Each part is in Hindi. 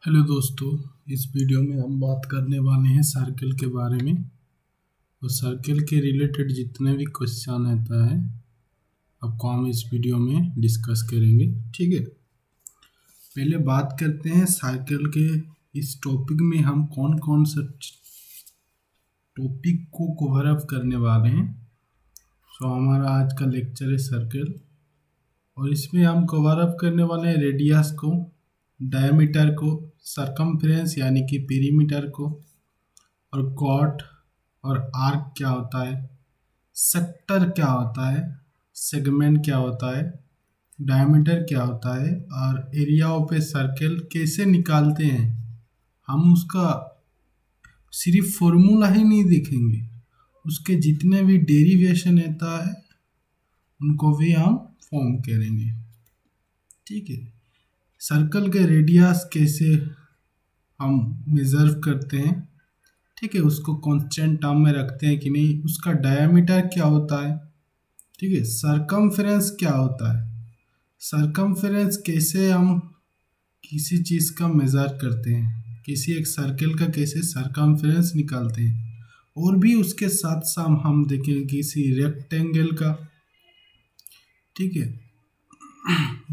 हेलो दोस्तों। इस वीडियो में हम बात करने वाले हैं सर्कल के बारे में। और सर्कल के रिलेटेड जितने भी क्वेश्चन आता है आपको हम इस वीडियो में डिस्कस करेंगे। ठीक है, पहले बात करते हैं सर्कल के। इस टॉपिक में हम कौन कौन सा टॉपिक को कवर अप करने वाले हैं। हमारा आज का लेक्चर है सर्कल, और इसमें हम कवर अप करने वाले हैं रेडियस को, डायमीटर को, सरकमफ्रेंस यानी कि पेरीमीटर को, और कॉट और आर्क क्या होता है, सेक्टर क्या होता है, सेगमेंट क्या होता है, डायमीटर क्या होता है, और एरिया ऑफ ए सर्कल कैसे निकालते हैं। हम उसका सिर्फ फॉर्मूला ही नहीं देखेंगे, उसके जितने भी डेरिवेशन रहता है उनको भी हम फॉर्म करेंगे। ठीक है, सर्कल के रेडियस कैसे हम मेजर करते हैं। ठीक है, उसको कांस्टेंट टर्म में रखते हैं कि नहीं, उसका डायमीटर क्या होता है। ठीक है, सरकमफ्रेंस क्या होता है, सरकमफ्रेंस कैसे हम किसी चीज़ का मेजर करते हैं, किसी एक सर्कल का कैसे सरकमफ्रेंस निकालते हैं। और भी उसके साथ साथ हम देखेंगे किसी रेक्टेंगल का। ठीक है,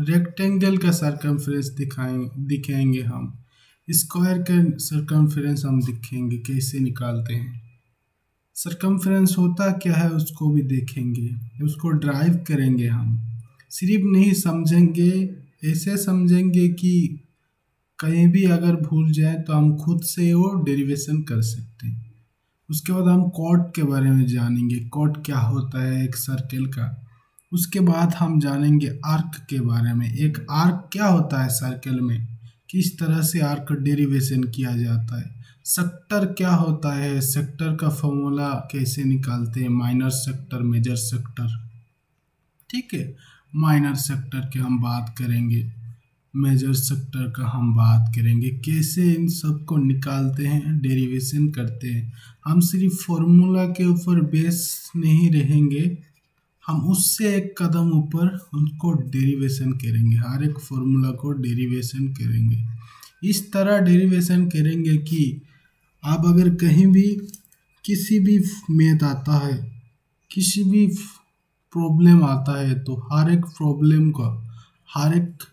रेक्टेंगल का सरकमफ्रेंस दिखाएंगे हम। स्क्वायर का सरकमफ्रेंस हम दिखेंगे कैसे निकालते हैं। सरकमफ्रेंस होता क्या है उसको भी देखेंगे, उसको ड्राइव करेंगे हम। सिर्फ नहीं समझेंगे, ऐसे समझेंगे कि कहीं भी अगर भूल जाए तो हम खुद से वो डेरिवेशन कर सकते हैं। उसके बाद हम कॉट के बारे में जानेंगे, कॉट क्या होता है एक सर्कल का। उसके बाद हम जानेंगे आर्क के बारे में, एक आर्क क्या होता है सर्कल में, किस तरह से आर्क डेरिवेशन किया जाता है। सेक्टर क्या होता है, सेक्टर का फॉर्मूला कैसे निकालते हैं, माइनर सेक्टर, मेजर सेक्टर। ठीक है, माइनर सेक्टर की हम बात करेंगे, मेजर सेक्टर का हम बात करेंगे, कैसे इन सब को निकालते हैं, डेरिवेशन करते हैं। हम सिर्फ फॉर्मूला के ऊपर बेस नहीं रहेंगे, हम उससे एक कदम ऊपर उनको डेरिवेशन करेंगे, हर एक फॉर्मूला को डेरिवेशन करेंगे। इस तरह डेरिवेशन करेंगे कि आप अगर कहीं भी किसी भी मैथ आता है, किसी भी प्रॉब्लम आता है, तो हर एक प्रॉब्लम का, हर एक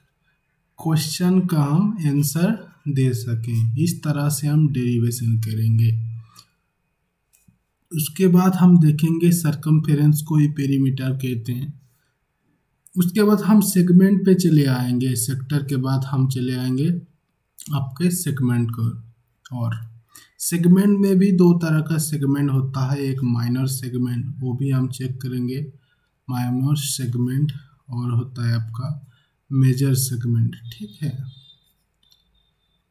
क्वेश्चन का हम आंसर दे सकें। इस तरह से हम डेरिवेशन करेंगे। उसके बाद हम देखेंगे सरकमफेरेंस को ही पेरीमीटर कहते हैं। उसके बाद हम सेगमेंट पे चले आएंगे, सेक्टर के बाद हम चले आएंगे आपके सेगमेंट को। और सेगमेंट में भी दो तरह का सेगमेंट होता है, एक माइनर सेगमेंट, वो भी हम चेक करेंगे, माइनर सेगमेंट, और होता है आपका मेजर सेगमेंट। ठीक है,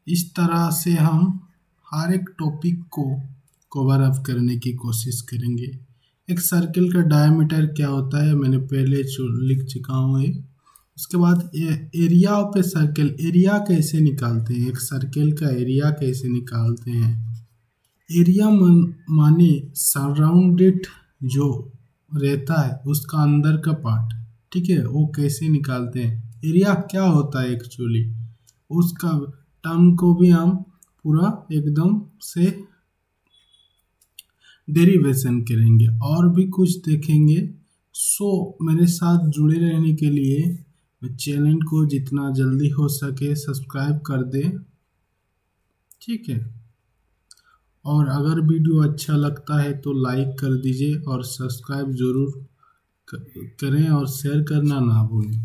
इस तरह से हम हर एक टॉपिक को कवर अप करने की कोशिश करेंगे। एक सर्कल का डायमीटर क्या होता है मैंने पहले लिख चुका हूँ ये। उसके बाद area of a circle, area कैसे निकालते हैं, एक सर्कल का एरिया कैसे निकालते हैं। एरिया माने सराउंडेड जो रहता है उसका अंदर का पार्ट। ठीक है, वो कैसे निकालते हैं, एरिया क्या होता है एक्चुअली, उसका टर्म को भी हम पूरा एकदम से डेरिवेशन करेंगे, और भी कुछ देखेंगे। मेरे साथ जुड़े रहने के लिए चैनल को जितना जल्दी हो सके सब्सक्राइब कर दें। ठीक है, और अगर वीडियो अच्छा लगता है तो लाइक कर दीजिए, और सब्सक्राइब ज़रूर करें, और शेयर करना ना भूलें।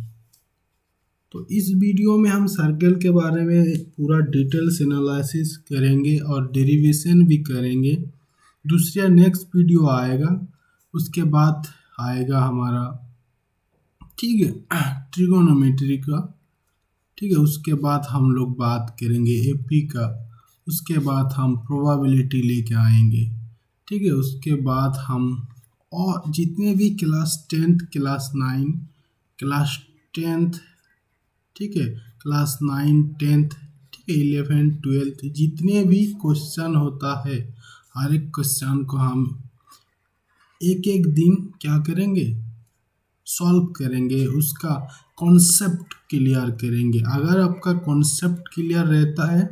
तो इस वीडियो में हम सर्कल के बारे में पूरा डिटेल्स एनालिसिस करेंगे और डेरिवेशन भी करेंगे। दूसरा नेक्स्ट वीडियो आएगा, उसके बाद आएगा हमारा, ठीक है, ट्रिगोनोमेट्री का। ठीक है, उसके बाद हम लोग बात करेंगे एपी का। उसके बाद हम प्रोबेबिलिटी लेके आएंगे। ठीक है, उसके बाद हम और जितने भी class 10th, class 9, class 10th, ठीक है, क्लास 9, 10th, ठीक है, 11, 12, जितने भी क्वेश्चन होता है हर एक क्वेश्चन को हम एक एक दिन क्या करेंगे, सॉल्व करेंगे, उसका कॉन्सेप्ट क्लियर करेंगे। अगर आपका कॉन्सेप्ट क्लियर रहता है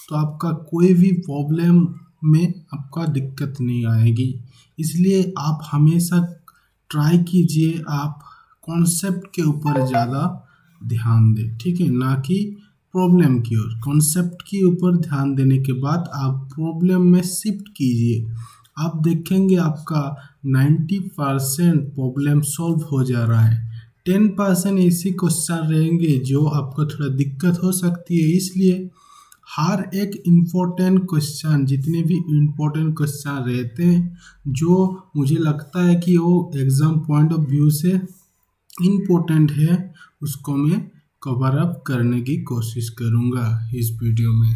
तो आपका कोई भी प्रॉब्लम में आपका दिक्कत नहीं आएगी। इसलिए आप हमेशा ट्राई कीजिए आप कॉन्सेप्ट के ऊपर ज़्यादा ध्यान दें, ठीक है, ना कि प्रॉब्लम की ओर। कॉन्सेप्ट के ऊपर ध्यान देने के बाद आप प्रॉब्लम में शिफ्ट कीजिए। आप देखेंगे आपका 90% प्रॉब्लम सॉल्व हो जा रहा है। 10% ऐसी क्वेश्चन रहेंगे जो आपको थोड़ा दिक्कत हो सकती है। इसलिए हर एक इम्पोर्टेंट क्वेश्चन, जितने भी इम्पोर्टेंट क्वेश्चन रहते हैं जो मुझे लगता है कि वो एग्ज़ाम पॉइंट ऑफ व्यू से इम्पोर्टेंट है, उसको मैं कवर अप करने की कोशिश करूँगा इस वीडियो में,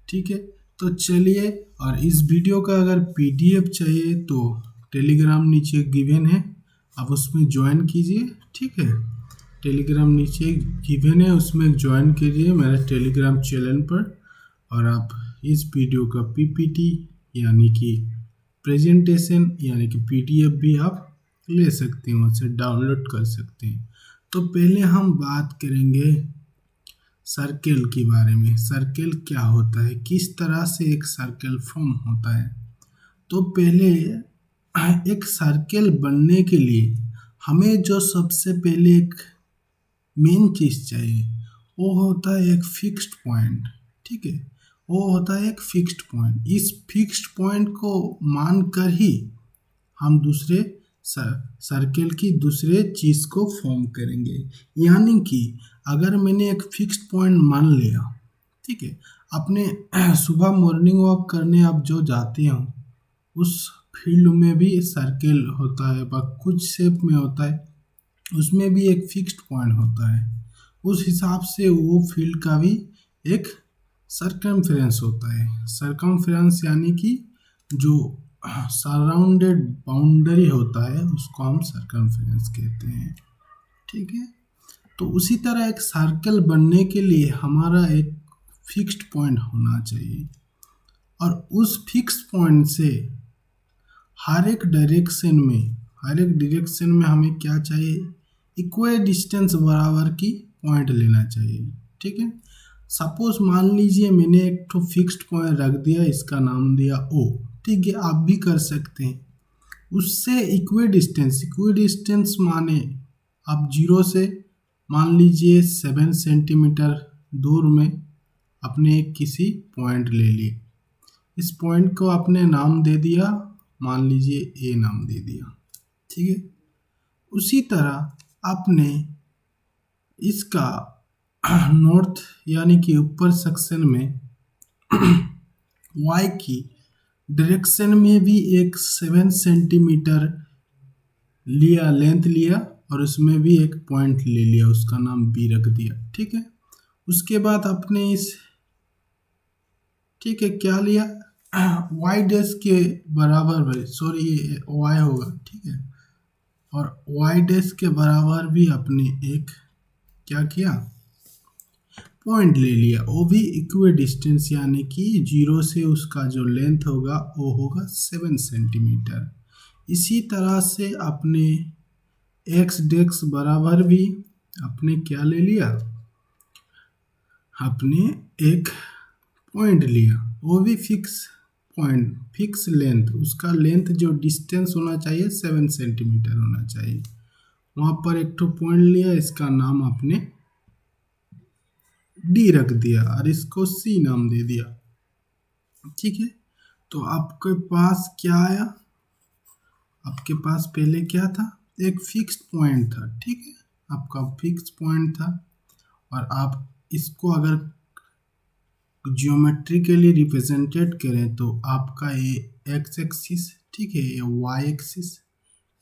ठीक है। तो चलिए, और इस वीडियो का अगर पीडीएफ चाहिए तो टेलीग्राम नीचे गिवन है, आप उसमें ज्वाइन कीजिए, ठीक है। टेलीग्राम नीचे गिवन है, उसमें ज्वाइन कीजिए मेरे टेलीग्राम चैनल पर, और आप इस वीडियो का पीपीटी यानी कि प्रेजेंटेशन यानी कि पीडीएफ भी आप ले सकते हैं, उसे डाउनलोड कर सकते हैं। तो पहले हम बात करेंगे सर्कल के बारे में। सर्कल क्या होता है, किस तरह से एक सर्कल फॉर्म होता है। तो पहले एक सर्कल बनने के लिए हमें जो सबसे पहले एक मेन चीज़ चाहिए वो होता है एक फिक्स्ड पॉइंट, ठीक है। वो होता है एक फिक्स्ड पॉइंट। इस फिक्स्ड पॉइंट को मानकर ही हम दूसरे सर्कल की दूसरे चीज़ को फॉर्म करेंगे। यानी कि अगर मैंने एक फिक्स्ड पॉइंट मान लिया, ठीक है, अपने सुबह मॉर्निंग वॉक करने आप जो जाते हो उस फील्ड में भी सर्कल होता है, कुछ शेप में होता है, उसमें भी एक फिक्स्ड पॉइंट होता है। उस हिसाब से वो फील्ड का भी एक सरकमफ्रेंस होता है। सरकमफ्रेंस यानी कि जो सराउंडेड बाउंड्री होता है उसको हम सरकमफ्रेंस कहते हैं, ठीक है। तो उसी तरह एक सर्कल बनने के लिए हमारा एक फिक्स्ड पॉइंट होना चाहिए, और उस फिक्स पॉइंट से हर एक डायरेक्शन में हमें क्या चाहिए, इक्वल डिस्टेंस बराबर की पॉइंट लेना चाहिए, ठीक है। सपोज मान लीजिए मैंने एक तो फिक्स्ड पॉइंट रख दिया, इसका नाम दिया ओ, ठीक है, आप भी कर सकते हैं। उससे इक्वी डिस्टेंस माने आप जीरो से मान लीजिए 7 सेंटीमीटर दूर में अपने किसी पॉइंट ले लिए। इस पॉइंट को आपने नाम दे दिया, मान लीजिए ए नाम दे दिया, ठीक है। उसी तरह आपने इसका नॉर्थ यानी कि ऊपर सेक्शन में वाई की डायरेक्शन में भी एक 7 सेंटीमीटर लिया, लेंथ लिया, और उसमें भी एक पॉइंट ले लिया, उसका नाम बी रख दिया, ठीक है। उसके बाद आपने इस, ठीक है, क्या लिया, वाई डैश के बराबर, सॉरी ये वाई होगा, ठीक है, और वाई डैश के बराबर भी आपने एक क्या किया, पॉइंट ले लिया, वो भी इक्वी डिस्टेंस यानी कि जीरो से उसका जो लेंथ होगा वो होगा 7 सेंटीमीटर। इसी तरह से अपने एक्स डेक्स बराबर भी आपने क्या ले लिया, आपने एक पॉइंट लिया, वो भी फिक्स पॉइंट, फिक्स लेंथ, उसका लेंथ जो डिस्टेंस होना चाहिए 7 सेंटीमीटर होना चाहिए। वहाँ पर एक तो पॉइंट लिया, इसका नाम आपने डी रख दिया और इसको सी नाम दे दिया, ठीक है। तो आपके पास क्या आया, आपके पास पहले क्या था, एक फिक्स्ड पॉइंट था, ठीक है, आपका फिक्स पॉइंट था। और आप इसको अगर जियोमेट्रिकली रिप्रेजेंटेड करें तो आपका ये एक्स एक्सिस, ठीक है, ये वाई एक्सिस,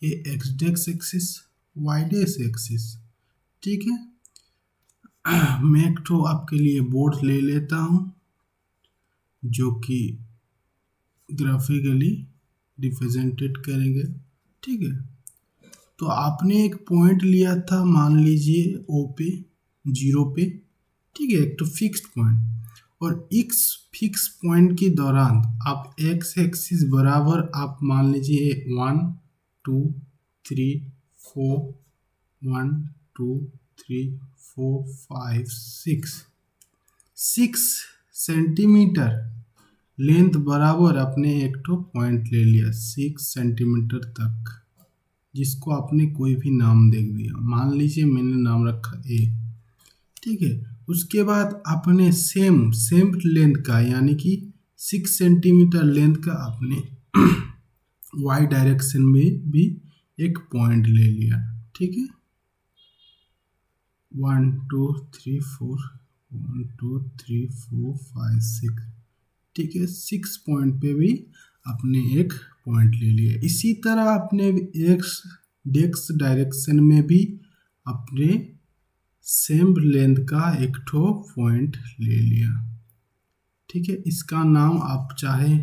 ये एक्स डेक्स एक्सिस, वाई डेक्स एक्सिस, ठीक है। मैं एक तो आपके लिए बोर्ड ले लेता हूँ जो कि ग्राफिकली रिप्रेजेंटेड करेंगे, ठीक है। तो आपने एक पॉइंट लिया था, मान लीजिए ओ पे, जीरो पे, ठीक है, एक तो फिक्स्ड पॉइंट, और इस फिक्स पॉइंट के दौरान आप एक्स एक्सिस बराबर आप मान लीजिए 1 2 3 4 1 2 3 4 5 6 सेंटीमीटर लेंथ बराबर आपने एक तो पॉइंट ले लिया 6 सेंटीमीटर तक, जिसको आपने कोई भी नाम दे दिया। मान लीजिए मैंने नाम रखा ए, ठीक है। उसके बाद आपने सेम लेंथ का यानी कि 6 सेंटीमीटर लेंथ का आपने वाई डायरेक्शन में भी एक पॉइंट ले लिया, ठीक है। 1 2 3 4 1 2 3 4 5 6, ठीक है। 6 पॉइंट पे भी आपने एक पॉइंट ले लिया। इसी तरह आपने एक्स डायरेक्शन में भी अपने सेम लेंथ का एक ठो पॉइंट ले लिया, ठीक है। इसका नाम आप चाहे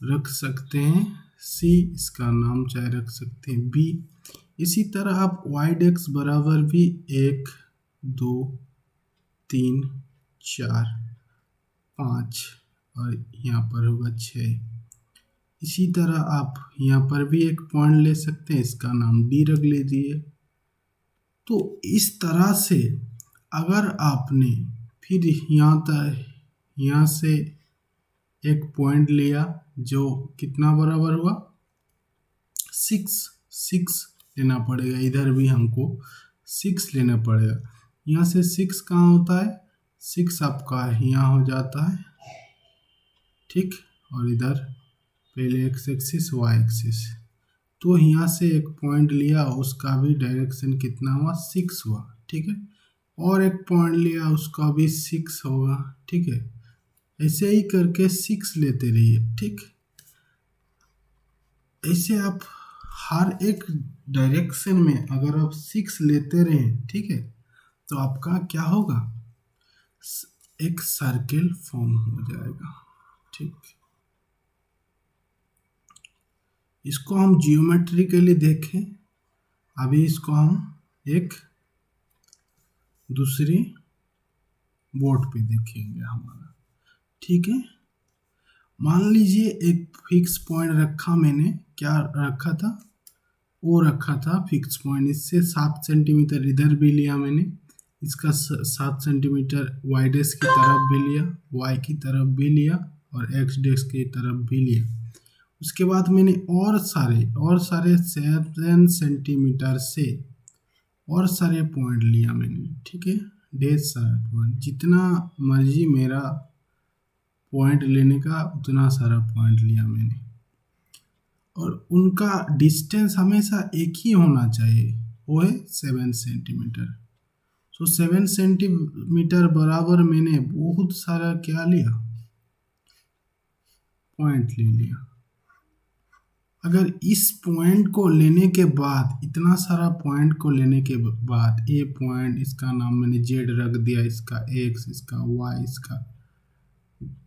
रख सकते हैं सी, इसका नाम चाहे रख सकते हैं बी। इसी तरह आप वाई डेक्स बराबर भी 1 2 3 4 5 और यहाँ पर होगा 6। इसी तरह आप यहाँ पर भी एक पॉइंट ले सकते हैं, इसका नाम डी रख लीजिए। तो इस तरह से अगर आपने फिर यहाँ से एक पॉइंट लिया जो कितना बराबर हुआ 6 लेना पड़ेगा, इधर भी हमको 6 लेना पड़ेगा। यहाँ से 6 कहाँ होता है, 6 आपका यहाँ हो जाता है, ठीक। और इधर पहले एक्स एक्सिस वाई एक्सिस, तो यहाँ से एक पॉइंट लिया, उसका भी डायरेक्शन कितना हुआ 6 हुआ, ठीक है। और एक पॉइंट लिया, उसका भी 6 होगा, ठीक है। ऐसे ही करके 6 लेते रहिए, ठीक। ऐसे आप हर एक डायरेक्शन में अगर आप 6 लेते रहें, ठीक है, तो आपका क्या होगा, एक सर्किल फॉर्म हो जाएगा, ठीक। इसको हम जियोमेट्रिकली देखें, अभी इसको हम एक दूसरी बोर्ड पे देखेंगे हमारा, ठीक है। मान लीजिए एक फिक्स पॉइंट रखा, मैंने क्या रखा था, वो रखा था फिक्स पॉइंट। इससे 7 सेंटीमीटर इधर भी लिया मैंने, इसका 7 सेंटीमीटर वाई डेक्स की तरफ भी लिया, वाई की तरफ भी लिया और एक्स डेक्स की तरफ भी लिया। उसके बाद मैंने और सारे 7 सेंटीमीटर से और सारे पॉइंट लिया मैंने, ठीक है। ढेर सारा पॉइंट, जितना मर्जी मेरा पॉइंट लेने का उतना सारा पॉइंट लिया मैंने, और उनका डिस्टेंस हमेशा एक ही होना चाहिए, वो है 7 सेंटीमीटर। तो 7 सेंटीमीटर बराबर मैंने बहुत सारा क्या लिया, पॉइंट ले लिया। अगर इस पॉइंट को लेने के बाद, इतना सारा पॉइंट को लेने के बाद, ए पॉइंट, इसका नाम मैंने जेड रख दिया, इसका एक्स, इसका वाई, इसका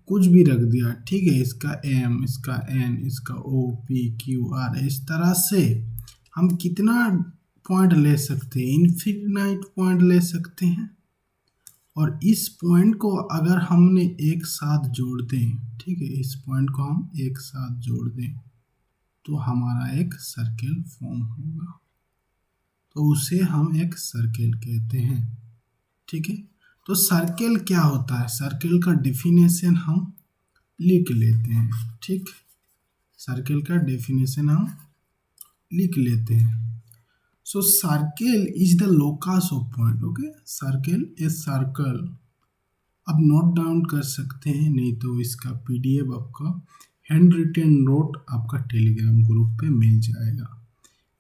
कुछ भी रख दिया, ठीक है। इसका एम, इसका एन, इसका ओ पी क्यू आर, इस तरह से हम कितना पॉइंट ले सकते हैं, इनफिनाइट पॉइंट ले सकते हैं। और इस पॉइंट को अगर हमने एक साथ जोड़ दें, ठीक है, इस पॉइंट को हम एक साथ जोड़ दें तो हमारा एक सर्किल फॉर्म होगा, तो उसे हम एक सर्किल कहते हैं, ठीक है। तो सर्किल क्या होता है, सर्किल का डेफिनेशन हम लिख लेते हैं, ठीक। सर्किल का डेफिनेशन हम लिख लेते हैं। So circle is the locus of point, okay. Circle is circle, अब नोट डाउन कर सकते हैं, नहीं तो इसका पीडीएफ आपका हैंड रिटन नोट आपका टेलीग्राम ग्रुप पे मिल जाएगा।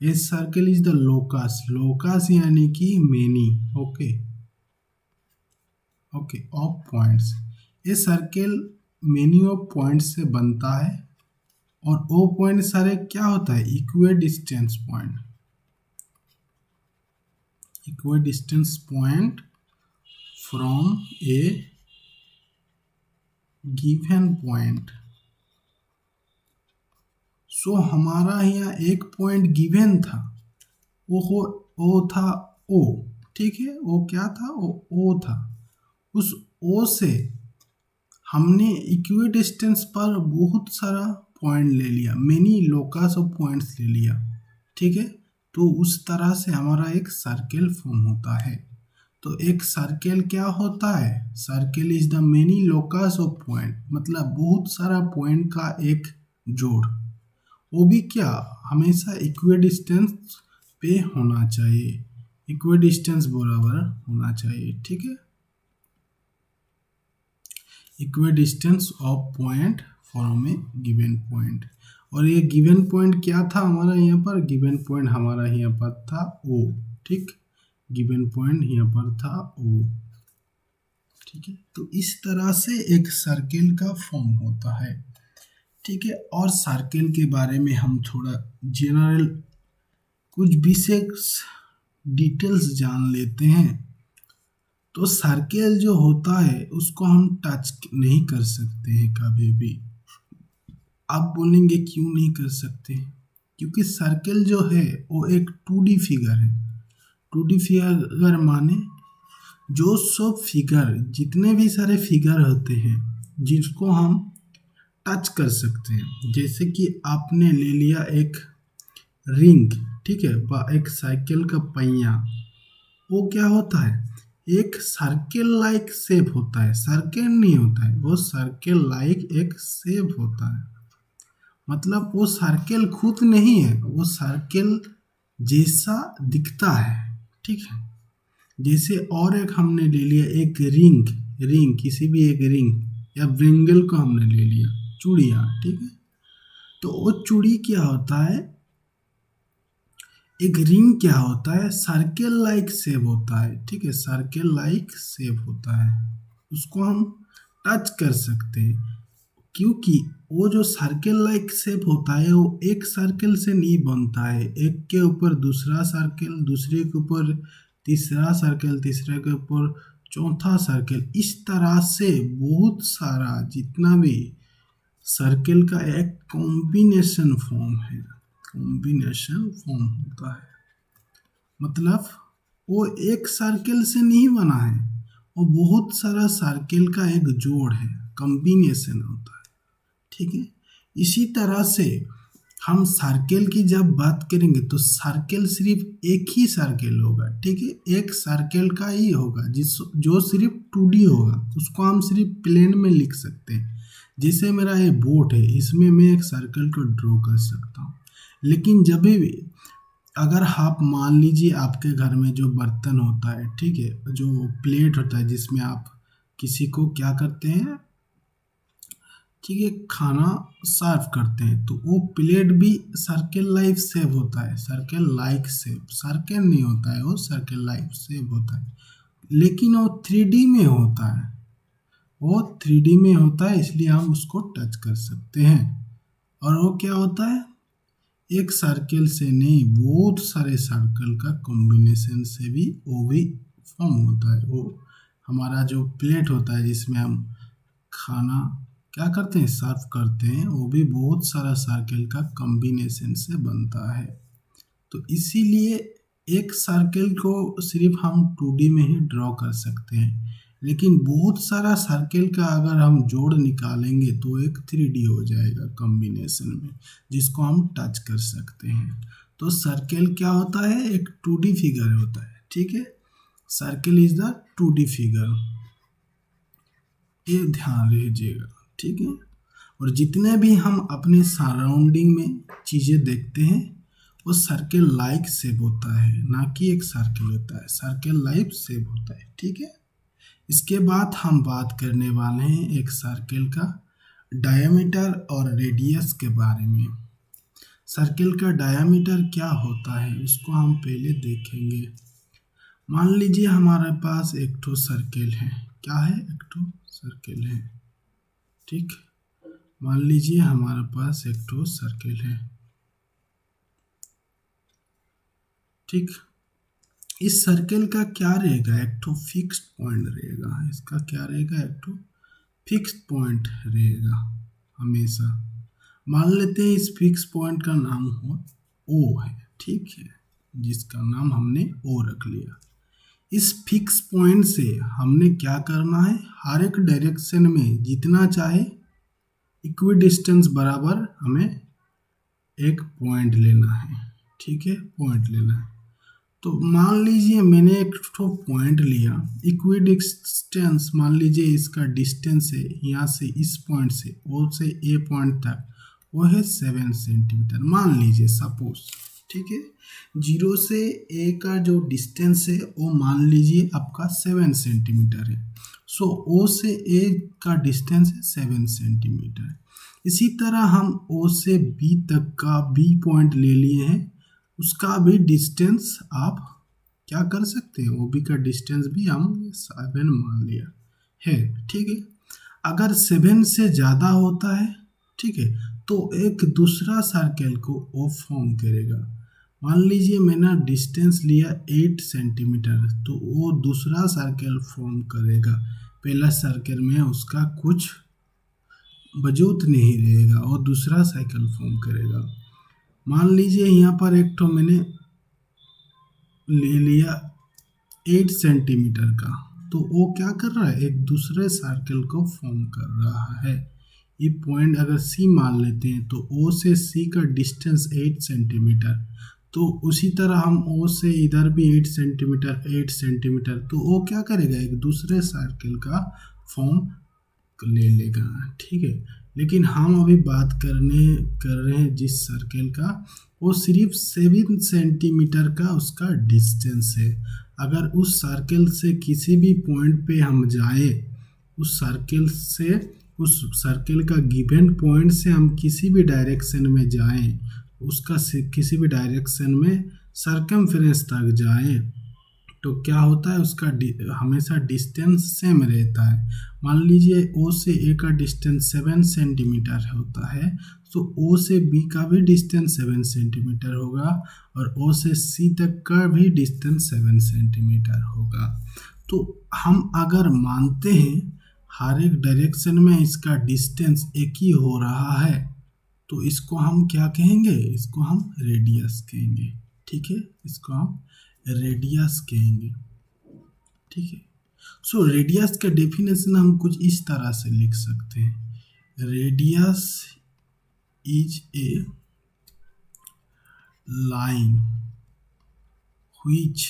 A circle is the locus, locus यानी कि मेनी, ओके ऑफ पॉइंट्स। ये सर्किल मेनी ऑफ पॉइंट्स से बनता है, और वो पॉइंट सारे क्या होता है, equidistance point from a given point. So हमारा यहाँ एक पॉइंट गिवन था, वो था ओ, ठीक है। वो क्या था, वो ओ था। उस ओ से हमने इक्वे डिस्टेंस पर बहुत सारा पॉइंट ले लिया, मेनी लोकस ऑफ पॉइंट्स ले लिया, ठीक है। तो उस तरह से हमारा एक सर्किल फॉर्म होता है। तो एक सर्कल क्या होता है? Circle is the many locus of point, मतलब बहुत सारा पॉइंट का एक जोड़। वो भी क्या, हमेशा इक्वी डिस्टेंस पे होना चाहिए, इक्वी डिस्टेंस बराबर होना चाहिए, ठीक है। Equi distance of point from a given point. और ये गिवन पॉइंट क्या था हमारा यहाँ पर? गिवन पॉइंट हमारा यहाँ पर था ओ, ठीक। गिवन पॉइंट यहाँ पर था ओ, ठीक है। तो इस तरह से एक सर्किल का फॉर्म होता है, ठीक है। और सर्किल के बारे में हम थोड़ा जनरल कुछ विशेष डिटेल्स जान लेते हैं। तो सर्किल जो होता है उसको हम टच नहीं कर सकते हैं कभी भी। आप बोलेंगे क्यों नहीं कर सकते? क्योंकि सर्किल जो है वो एक 2D फिगर है। 2D फिगर माने जो सब फिगर, जितने भी सारे फिगर होते हैं जिसको हम टच कर सकते हैं। जैसे कि आपने ले लिया एक रिंग, ठीक है, एक साइकिल का पहिया, वो क्या होता है? एक सर्किल लाइक शेप होता है, सर्किल नहीं होता है वो, सर्किल लाइक एक शेप होता है। मतलब वो सर्किल खुद नहीं है, वो सर्किल जैसा दिखता है, ठीक है। जैसे और एक हमने ले लिया एक रिंग, रिंग किसी भी एक रिंग या ब्रिंगल को हमने ले लिया, चूड़ियाँ, ठीक है। तो वो चूड़ी क्या होता है? एक रिंग क्या होता है? सर्किल लाइक शेप होता है, ठीक है, सर्किल लाइक शेप होता है, उसको हम टच कर सकते हैं। क्योंकि वो जो सर्किल लाइक शेप होता है वो एक सर्किल से नहीं बनता है, एक के ऊपर दूसरा सर्किल, दूसरे के ऊपर तीसरा सर्किल, तीसरे के ऊपर चौथा सर्किल, इस तरह से बहुत सारा जितना भी सर्किल का एक कॉम्बिनेशन फॉर्म है, कॉम्बिनेशन फॉर्म होता है। मतलब वो एक सर्किल से नहीं बना है, वो बहुत सारा सर्किल का एक जोड़ है, कॉम्बिनेशन होता है, ठीक है। इसी तरह से हम सर्किल की जब बात करेंगे तो सर्किल सिर्फ एक ही सर्किल होगा, ठीक है, एक सर्किल का ही होगा जो सिर्फ 2D होगा, उसको हम सिर्फ प्लेन में लिख सकते हैं। जैसे मेरा ये बोट है, इसमें मैं एक सर्कल को ड्रॉ कर सकता हूँ। लेकिन जब भी अगर आप मान लीजिए आपके घर में जो बर्तन होता है, ठीक है, जो प्लेट होता है जिसमें आप किसी को क्या करते हैं, ठीक है, खाना सर्व करते हैं, तो वो प्लेट भी सर्कल लाइक शेप होता है, सर्कल लाइक शेप, सर्कल नहीं होता है वो, सर्कल लाइक शेप होता है। लेकिन वो 3D में होता है, वो 3D में होता है, इसलिए हम उसको टच कर सकते हैं। और वो क्या होता है? एक सर्कल से नहीं, बहुत सारे सर्कल का कॉम्बिनेशन से भी वो भी फॉर्म होता है। वो हमारा जो प्लेट होता है जिसमें हम खाना क्या करते हैं, सर्व करते हैं, वो भी बहुत सारा सर्कल का कॉम्बिनेशन से बनता है। तो इसीलिए एक सर्कल को सिर्फ हम 2D में ही ड्रॉ कर सकते हैं, लेकिन बहुत सारा सर्कल का अगर हम जोड़ निकालेंगे तो एक 3D हो जाएगा कॉम्बिनेशन में, जिसको हम टच कर सकते हैं। तो सर्कल क्या होता है? एक 2D फिगर होता है, ठीक है, circle is the 2D figure, ये ध्यान रखिएगा, ठीक है। और जितने भी हम अपने सराउंडिंग में चीज़ें देखते हैं वो सर्कल लाइक शेप होता है, ना कि एक सर्कल होता है, सर्कल लाइक शेप होता है, ठीक है। इसके बाद हम बात करने वाले हैं एक सर्कल का डायमीटर और रेडियस के बारे में। सर्कल का डायमीटर क्या होता है उसको हम पहले देखेंगे। मान लीजिए हमारे पास एक ठो सर्कल है, क्या है? एक ठो सर्कल है, ठीक। मान लीजिए हमारे पास एक ठो सर्कल है, ठीक। इस सर्कल का क्या रहेगा? एक ठो फिक्स्ड पॉइंट रहेगा, इसका क्या रहेगा? एक ठो फिक्स्ड पॉइंट रहेगा हमेशा। मान लेते हैं इस फिक्स पॉइंट का नाम हो ओ है, ठीक है, जिसका नाम हमने ओ रख लिया। इस फिक्स पॉइंट से हमने क्या करना है? हर एक डायरेक्शन में जितना चाहे इक्वी डिस्टेंस बराबर हमें एक पॉइंट लेना है, ठीक है, पॉइंट लेना है। तो मान लीजिए मैंने एक तो पॉइंट लिया, इक्वी डिस्टेंस, मान लीजिए इसका डिस्टेंस है यहाँ से इस पॉइंट से ओ से ए पॉइंट तक, वो है 7 सेंटीमीटर मान लीजिए, सपोज। ठीक है, जीरो से ए का जो डिस्टेंस है वो मान लीजिए आपका 7 सेंटीमीटर है। सो ओ से ए का डिस्टेंस है 7 सेंटीमीटर। इसी तरह हम ओ से बी तक का बी पॉइंट ले लिए हैं, उसका भी डिस्टेंस आप क्या कर सकते हैं, ओ बी का डिस्टेंस भी हम 7 मान लिया है। ठीक है, अगर 7 से ज़्यादा होता है, ठीक है, तो एक दूसरा सर्कल को वो फॉर्म करेगा। मान लीजिए मैंने डिस्टेंस लिया 8 सेंटीमीटर, तो वो दूसरा सर्कल फॉर्म करेगा। पहला सर्कल में उसका कुछ वजूद नहीं रहेगा, और दूसरा साइकिल फॉर्म करेगा। मान लीजिए यहाँ पर एक तो मैंने ले लिया 8 सेंटीमीटर का, तो वो क्या कर रहा है, एक दूसरे सर्कल को फॉर्म कर रहा है। ये पॉइंट अगर सी मान लेते हैं, तो ओ से सी का डिस्टेंस 8 सेंटीमीटर, तो उसी तरह हम ओ से इधर भी 8 सेंटीमीटर, तो वो क्या करेगा, एक दूसरे सर्कल का फॉर्म ले लेगा। ठीक है, लेकिन हम अभी बात कर रहे हैं जिस सर्कल का, वो सिर्फ 7 सेंटीमीटर का उसका डिस्टेंस है। अगर उस सर्कल से किसी भी पॉइंट पे हम जाए, उस सर्कल का गिवन पॉइंट से हम किसी भी डायरेक्शन में जाएं, उसका किसी भी डायरेक्शन में सर्कमफ्रेंस तक जाएं, तो क्या होता है, उसका हमेशा डिस्टेंस सेम रहता है। मान लीजिए ओ से ए का डिस्टेंस 7 सेंटीमीटर होता है, तो ओ से बी का भी डिस्टेंस 7 सेंटीमीटर होगा, और ओ से सी तक का भी डिस्टेंस 7 सेंटीमीटर होगा। तो हम अगर मानते हैं हर एक डायरेक्शन में इसका डिस्टेंस एक ही हो रहा है, तो इसको हम क्या कहेंगे, इसको हम रेडियस कहेंगे। ठीक है, इसको हम रेडियस कहेंगे। ठीक है, सो रेडियस का डेफिनेशन हम कुछ इस तरह से लिख सकते हैं, radius is a line which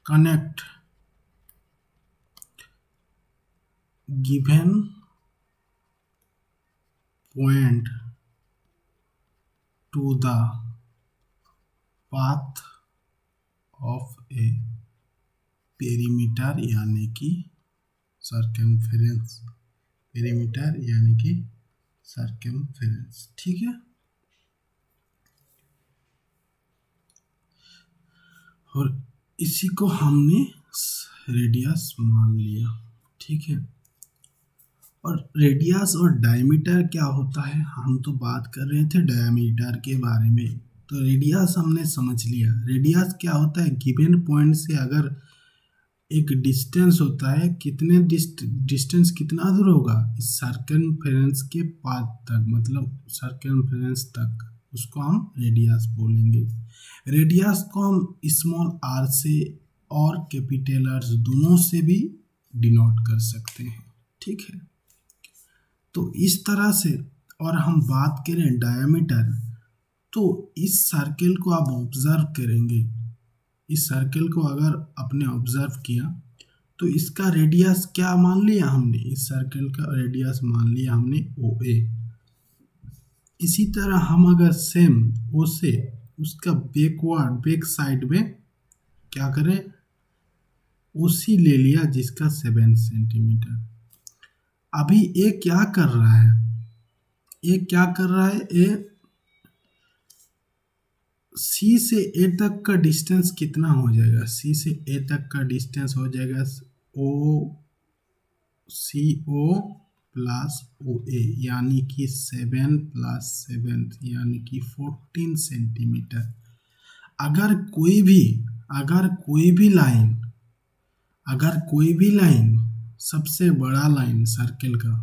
connect given point two the path of A perimeter, यानी कि सर्कमफेरेंस, पेरीमीटर यानी कि सर्कमफेरेंस। ठीक है, और इसी को हमने रेडियस मान लिया। ठीक है, और रेडियस और डायमीटर क्या होता है, हम तो बात कर रहे थे डायमीटर के बारे में, तो रेडियस हमने समझ लिया। रेडियस क्या होता है, गिवन पॉइंट से अगर एक डिस्टेंस होता है, कितने डिस्टेंस कितना दूर होगा, इस सर्कमफेरेंस के पाथ तक, मतलब सर्कमफेरेंस तक, उसको हम रेडियस बोलेंगे। रेडियस को हम स्मॉल आर से और कैपिटल आर दोनों से भी डिनोट कर सकते हैं। ठीक है, तो इस तरह से। और हम बात करें डायमीटर, तो इस सर्कल को आप ऑब्जर्व करेंगे, इस सर्कल को अगर आपने ऑब्जर्व किया, तो इसका रेडियस क्या मान लिया हमने, इस सर्कल का रेडियस मान लिया हमने ओ ए। इसी तरह हम अगर सेम ओ से उसका बैक साइड में क्या करें, ओ सी ले लिया जिसका 7 सेंटीमीटर। अभी ए क्या कर रहा है, ए सी से ए तक का डिस्टेंस कितना हो जाएगा, सी से ए तक का डिस्टेंस हो जाएगा ओ सी ओ प्लस ओ ए, यानी कि 7 प्लस 7 यानी कि 14 सेंटीमीटर। अगर कोई भी लाइन सबसे बड़ा लाइन सर्कल का,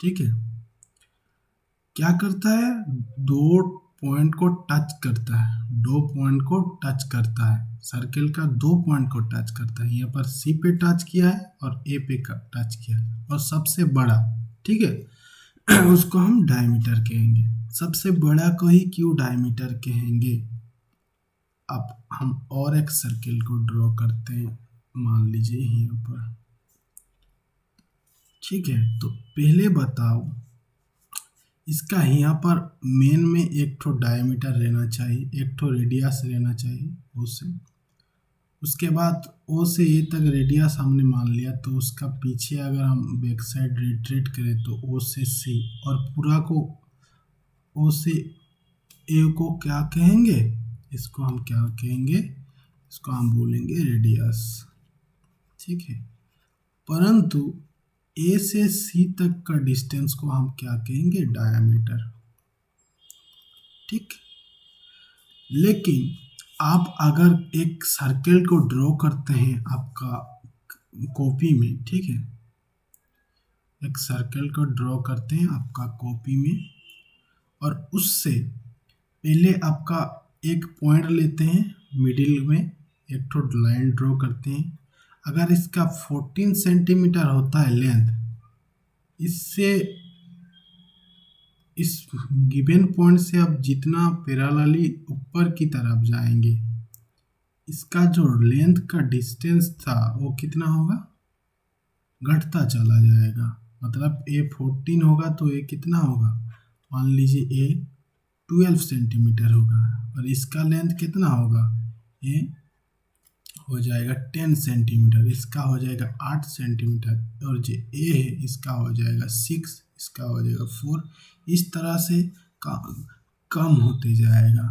ठीक है, क्या करता है, दो पॉइंट को टच करता है, सर्कल का 2 पॉइंट को टच करता है। यहाँ पर सी पे टच किया है और ए पे टच किया है, और सबसे बड़ा, ठीक है, उसको हम डायमीटर कहेंगे। सबसे बड़ा को ही क्यों डायमीटर कहेंगे। अब हम और एक सर्किल को ड्रॉ करते हैं, मान लीजिए यहाँ पर। ठीक है, तो पहले बताओ, इसका यहाँ पर मेन में एक ठो डायमीटर रहना चाहिए, एक ठो रेडियस रहना चाहिए ओ से। उसके बाद ओ से ए तक रेडियस हमने मान लिया, तो उसका पीछे अगर हम बैक साइड रिट्रेट करें तो ओ से सी, और पूरा को ओ से ए को क्या कहेंगे, इसको हम क्या कहेंगे, इसको हम बोलेंगे रेडियस। ठीक है, परंतु ए से सी तक का डिस्टेंस को हम क्या कहेंगे, डायमीटर। ठीक, लेकिन आप अगर एक सर्कल को ड्रॉ करते हैं आपका कॉपी में, ठीक है, एक सर्कल को ड्रॉ करते हैं आपका कॉपी में, और उससे पहले आपका एक पॉइंट लेते हैं, मिडिल में एक ठो लाइन ड्रॉ करते हैं। अगर इसका 14 सेंटीमीटर होता है लेंथ, इससे इस गिवन पॉइंट से आप जितना पैरेलली ऊपर की तरफ जाएंगे, इसका जो लेंथ का डिस्टेंस था वो कितना होगा, घटता चला जाएगा। मतलब ए 14 होगा तो ए कितना होगा, मान लीजिए ए 12 सेंटीमीटर होगा, और इसका लेंथ कितना होगा, ए हो जाएगा 10 सेंटीमीटर, इसका हो जाएगा 8 सेंटीमीटर, और जो ए है इसका हो जाएगा 6, इसका हो जाएगा 4। इस तरह से कम होते जाएगा।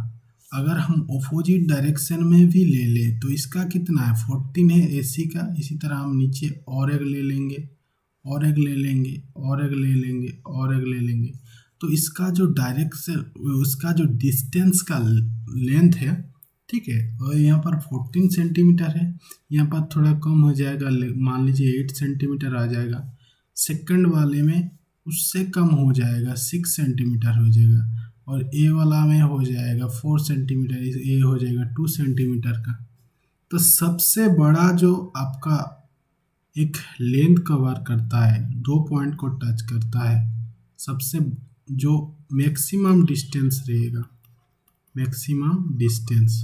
अगर हम अपोजिट डायरेक्शन में भी ले लें तो इसका कितना है, 14 है एसी का, इसी तरह हम नीचे और एक ले लेंगे, और एक ले लेंगे, और एक ले लेंगे, और एक ले लेंगे, तो इसका जो डायरेक्शन, उसका जो डिस्टेंस का लेंथ है, ठीक है, और यहाँ पर 14 सेंटीमीटर है, यहाँ पर थोड़ा कम हो जाएगा, मान लीजिए 8 सेंटीमीटर आ जाएगा। सेकंड वाले में उससे कम हो जाएगा, 6 सेंटीमीटर हो जाएगा, और ए वाला में हो जाएगा 4 सेंटीमीटर, ए हो जाएगा 2 सेंटीमीटर का। तो सबसे बड़ा जो आपका एक लेंथ कवर करता है, 2 पॉइंट को टच करता है, सबसे जो मैक्सिमम डिस्टेंस रहेगा, मैक्सिमम डिस्टेंस,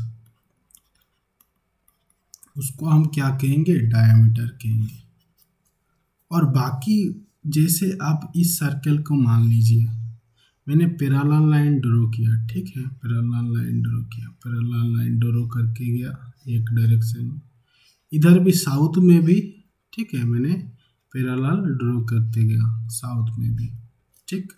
उसको हम क्या कहेंगे, डायमीटर कहेंगे। और बाकी जैसे आप इस सर्कल को मान लीजिए, मैंने पैरेलल लाइन ड्रॉ किया, ठीक है, पैरेलल लाइन ड्रॉ किया, पैरेलल लाइन ड्रॉ करके गया एक डायरेक्शन में, इधर भी साउथ में भी, ठीक है, मैंने पैरेलल ड्रॉ करते गया साउथ में भी। ठीक,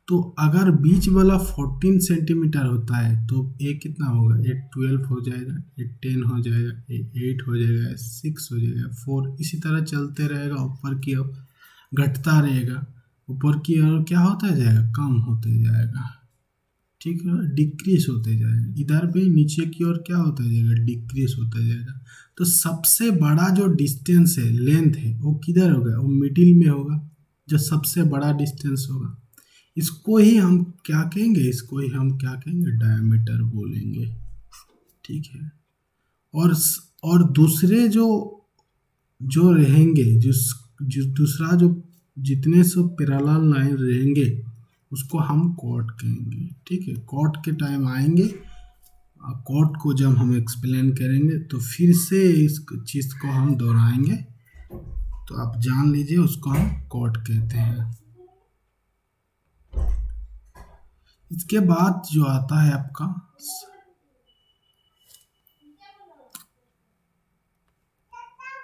तो अगर बीच वाला 14 सेंटीमीटर होता है तो ए कितना होगा, ए 12 हो जाएगा, ए 10 हो जाएगा, ए 8 हो जाएगा, 6 हो जाएगा, 4, इसी तरह चलते रहेगा, ऊपर की ओर घटता रहेगा, ऊपर की ओर क्या होता जाएगा, कम होते जाएगा। ठीक है, डिक्रीज होते जाएगा, इधर भी नीचे की ओर क्या होता जाएगा, डिक्रीज होता जाएगा। तो सबसे बड़ा जो डिस्टेंस है, लेंथ है, वो किधर होगा, वो मिडिल में होगा, जो सबसे बड़ा डिस्टेंस होगा। इसको ही हम क्या कहेंगे, इसको ही हम क्या कहेंगे, डायमीटर बोलेंगे। ठीक है, और दूसरे जो जो रहेंगे, जो दूसरा जो जितने सब पैरेलल लाइन रहेंगे उसको हम कॉट कहेंगे। ठीक है, कॉट के टाइम आएंगे, कॉट को जब हम एक्सप्लेन करेंगे तो फिर से इस चीज़ को हम दोहराएंगे, तो आप जान लीजिए उसको हम कॉट कहते हैं। इसके बाद जो आता है आपका